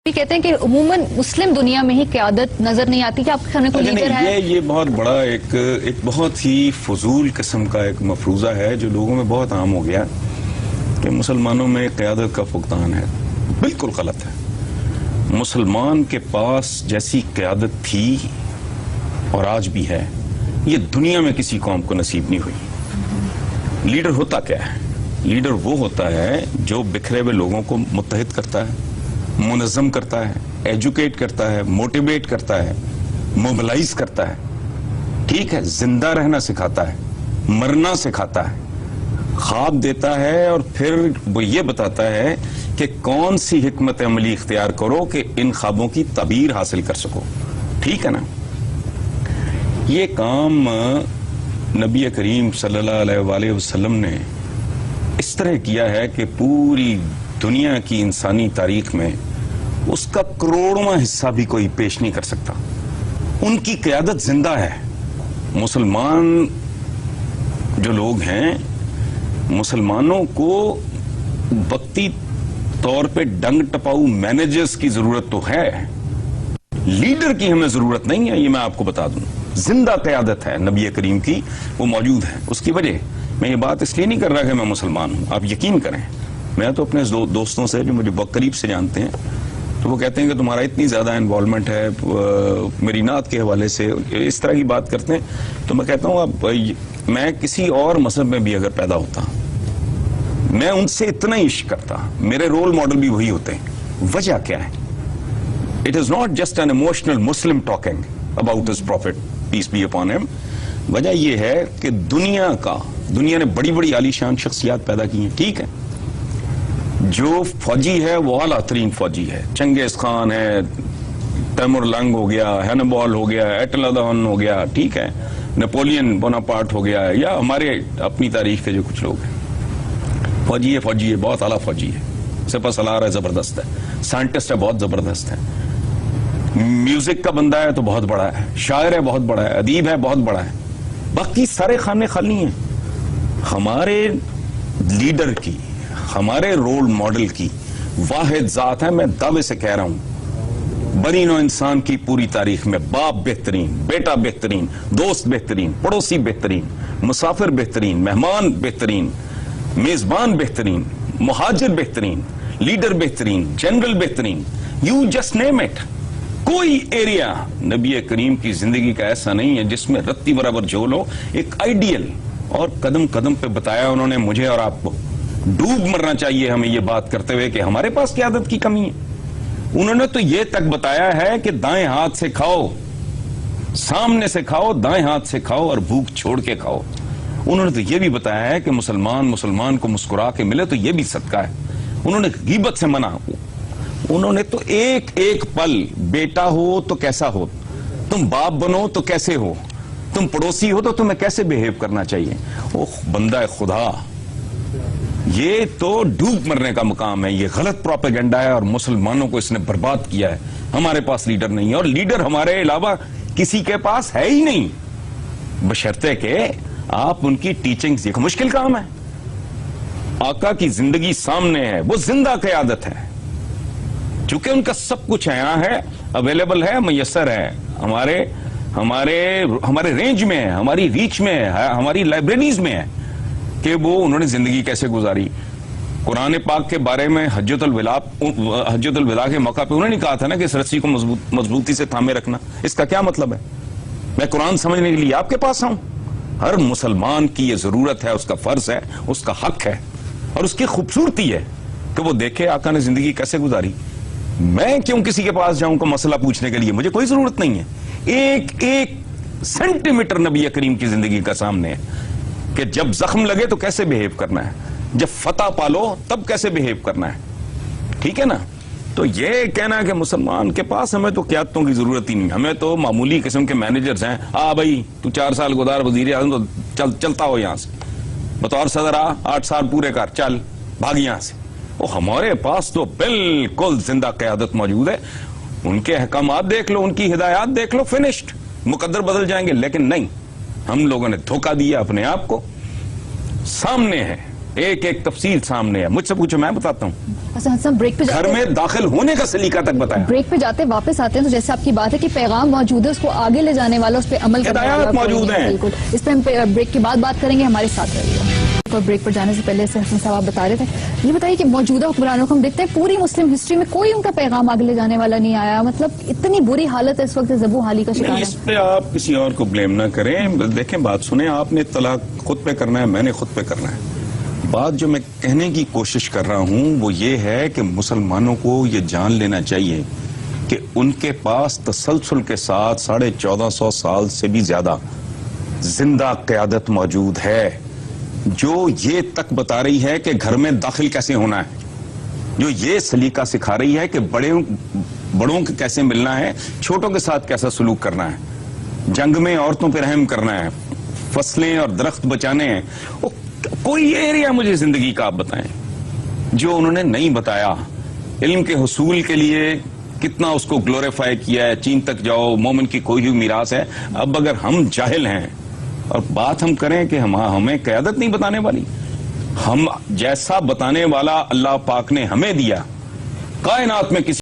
کہتے ہیں کہ عموماً مسلم دنیا میں ہی قیادت نظر نہیں آتی کہ آپ کے سامنے کوئی لیڈر ہے. یہ بہت بڑا ایک بہت ہی فضول قسم کا ایک مفروضہ ہے جو لوگوں میں بہت عام ہو گیا کہ مسلمانوں میں قیادت کا فقدان ہے. بالکل غلط ہے. مسلمان کے پاس جیسی قیادت تھی اور آج بھی ہے یہ دنیا میں کسی قوم کو نصیب نہیں ہوئی. لیڈر ہوتا کیا ہے؟ لیڈر وہ ہوتا ہے جو بکھرے ہوئے لوگوں کو متحد کرتا ہے، منظم کرتا ہے، ایجوکیٹ کرتا ہے، موٹیویٹ کرتا ہے، موبلائز کرتا ہے. ٹھیک ہے، زندہ رہنا سکھاتا ہے، مرنا سکھاتا ہے، خواب دیتا ہے اور پھر وہ یہ بتاتا ہے کہ کون سی حکمت عملی اختیار کرو کہ ان خوابوں کی تعبیر حاصل کر سکو. ٹھیک ہے نا؟ یہ کام نبی کریم صلی اللہ علیہ وآلہ وسلم نے اس طرح کیا ہے کہ پوری دنیا کی انسانی تاریخ میں اس کا کروڑواں حصہ بھی کوئی پیش نہیں کر سکتا. ان کی قیادت زندہ ہے. مسلمان جو لوگ ہیں، مسلمانوں کو وقتی طور پہ ڈنگ ٹپاؤ مینیجرز کی ضرورت تو ہے، لیڈر کی ہمیں ضرورت نہیں ہے. یہ میں آپ کو بتا دوں، زندہ قیادت ہے نبی کریم کی، وہ موجود ہے. اس کی وجہ میں یہ بات اس لیے نہیں کر رہا کہ میں مسلمان ہوں. آپ یقین کریں، میں تو اپنے دوستوں سے جو مجھے بہت قریب سے جانتے ہیں تو وہ کہتے ہیں کہ تمہارا اتنی زیادہ انوالومنٹ ہے میری نعت کے حوالے سے، اس طرح کی بات کرتے ہیں. تو میں کہتا ہوں اب میں کسی اور مذہب میں بھی اگر پیدا ہوتا میں ان سے اتنا ہی عشق کرتا. میرے رول ماڈل بھی وہی ہوتے ہیں. وجہ کیا ہے؟ It is not just an emotional Muslim talking about his prophet peace be upon him. وجہ یہ ہے کہ دنیا نے بڑی بڑی عالیشان شخصیات پیدا کی ہیں. ٹھیک ہے، جو فوجی ہے وہ اعلیٰ ترین فوجی ہے. چنگیز خان ہے، تیمور لنگ ہو گیا، ہینیبال ہو گیا، ایٹلا دہن ہو گیا، ٹھیک ہے، نیپولین بوناپارٹ ہو گیا، یا ہمارے اپنی تاریخ کے جو کچھ لوگ ہیں. فوجی ہے، بہت اعلیٰ فوجی ہے، سپہ سالار ہے، زبردست ہے، سائنٹسٹ ہے، بہت زبردست ہے، میوزک کا بندہ ہے تو بہت بڑا ہے، شاعر ہے بہت بڑا ہے، ادیب ہے بہت بڑا ہے. باقی سارے خانے خالی ہیں. ہمارے لیڈر کی، ہمارے رول ماڈل کی واحد ذات ہے. میں دعوے سے کہہ رہا ہوں بنی نوع انسان کی پوری تاریخ میں باپ بہترین، بیٹا بہترین، دوست بہترین، پڑوسی بہترین، مسافر بہترین، مہمان بہترین، میزبان بہترین، مہاجر بہترین، لیڈر بہترین، جنرل بہترین، یو جسٹ نیم اٹ. کوئی ایریا نبی کریم کی زندگی کا ایسا نہیں ہے جس میں رتی برابر جھول ہو. ایک آئیڈیل، اور قدم قدم پہ بتایا انہوں نے مجھے اور آپ کو. ڈوب مرنا چاہیے ہمیں یہ بات کرتے ہوئے کہ ہمارے پاس قیادت کی کمی ہے. انہوں نے تو یہ تک بتایا ہے کہ دائیں ہاتھ سے کھاؤ، سامنے سے کھاؤ، دائیں ہاتھ سے کھاؤ اور بھوک چھوڑ کے کھاؤ. انہوں نے تو یہ بھی بتایا ہے کہ مسلمان کو مسکرا کے ملے تو یہ بھی صدقہ ہے. انہوں نے غیبت سے منع. انہوں نے تو ایک ایک پل، بیٹا ہو تو کیسا ہو، تم باپ بنو تو کیسے ہو، تم پڑوسی ہو تو تمہیں کیسے بیہیو کرنا چاہیے. اوہ بندہ خدا، یہ تو ڈوب مرنے کا مقام ہے. یہ غلط پروپیگنڈا ہے اور مسلمانوں کو اس نے برباد کیا ہے. ہمارے پاس لیڈر نہیں ہے، اور لیڈر ہمارے علاوہ کسی کے پاس ہے ہی نہیں، بشرطے کہ آپ ان کی ٹیچنگز. ایک مشکل کام ہے. آقا کی زندگی سامنے ہے، وہ زندہ قیادت ہے. چونکہ ان کا سب کچھ یہاں ہے، اویلیبل ہے، میسر ہے، ہمارے رینج میں ہے، ہماری ریچ میں ہے، ہماری لائبریریز میں ہے کہ وہ انہوں نے زندگی کیسے گزاری. قرآن پاک کے بارے میں حجۃ الوداع کے موقع پہ انہوں نے کہا تھا نا کہ اس رسی کو مضبوطی سے تھامے رکھنا. اس کا کیا مطلب ہے؟ میں قرآن سمجھنے کے لیے آپ کے پاس آؤں؟ ہر مسلمان کی یہ ضرورت ہے، اس کا فرض ہے، اس کا حق ہے، اور اس کی خوبصورتی ہے کہ وہ دیکھے آقا نے زندگی کیسے گزاری. میں کیوں کسی کے پاس جاؤں کو مسئلہ پوچھنے کے لیے؟ مجھے کوئی ضرورت نہیں ہے. ایک ایک سینٹی میٹر نبی کریم کی زندگی کا سامنے ہے کہ جب زخم لگے تو کیسے بیہیو کرنا ہے، جب فتح پالو تب کیسے بیہیو کرنا ہے. ٹھیک ہے نا؟ تو یہ کہنا ہے کہ مسلمان کے پاس ہمیں تو قیادتوں کی ضرورت ہی نہیں، ہمیں تو معمولی قسم کے مینیجرز ہیں. بھائی تو 4 سال گزار وزیر اعظم تو چلتا ہو یہاں سے، بطور صدر 8 سال پورے کر، چل بھاگ یہاں سے. ہمارے پاس تو بالکل زندہ قیادت موجود ہے. ان کے احکامات دیکھ لو، ان کی ہدایات دیکھ لو، فنشڈ. مقدر بدل جائیں گے، لیکن نہیں، ہم لوگوں نے دھوکہ دیا اپنے آپ کو. سامنے ہے ایک ایک تفصیل سامنے ہے. مجھ سے پوچھو میں بتاتا ہوں. حسن بریک پہ گھر میں داخل ہونے کا سلیقہ تک بتایا. بریک پہ جاتے واپس آتے ہیں تو جیسے آپ کی بات ہے کہ پیغام موجود ہے, اس کو آگے لے جانے والا, اس پہ عمل کرنے والا موجود ہیں. بالکل. اس پہ ہم بریک کے بعد بات کریں گے, ہمارے ساتھ رہیے. اور بریک پر جانے سے پہلے سے حسن صاحب آپ بتا رہے تھے, یہ بتائیے کہ موجودہ حکمرانوں کو ہم دیکھتے ہیں پوری مسلم ہسٹری میں کوئی ان کا پیغام آگے لے جانے والا نہیں آیا. مطلب اتنی بری حالت ہے اس وقت, زبوں حالی کا شکار ہے. اس پہ آپ کسی اور کو بلیم نہ کریں. دیکھیں بات سنیں, آپ نے اطلاع خود پہ کرنا ہے, میں نے خود پہ کرنا ہے. بات جو میں کہنے کی کوشش کر رہا ہوں وہ یہ ہے کہ مسلمانوں کو یہ جان لینا چاہیے کہ ان کے پاس تسلسل کے ساتھ 1450 سال سے بھی زیادہ زندہ قیادت موجود ہے, جو یہ تک بتا رہی ہے کہ گھر میں داخل کیسے ہونا ہے, جو یہ سلیقہ سکھا رہی ہے کہ بڑوں کے کیسے ملنا ہے, چھوٹوں کے ساتھ کیسا سلوک کرنا ہے, جنگ میں عورتوں پہ رحم کرنا ہے, فصلیں اور درخت بچانے ہیں. کوئی ایریا مجھے زندگی کا آپ بتائیں جو انہوں نے نہیں بتایا. علم کے حصول کے لیے کتنا اس کو گلوریفائی کیا ہے. چین تک جاؤ, مومن کی کوئی میراث ہے. اب اگر ہم جاہل ہیں اور بات ہم کریں کہ ہمیں قیادت نہیں بتانے والی, ہم جیسا بتانے والا اللہ پاک نے ہمیں دیا, کائنات میں کسی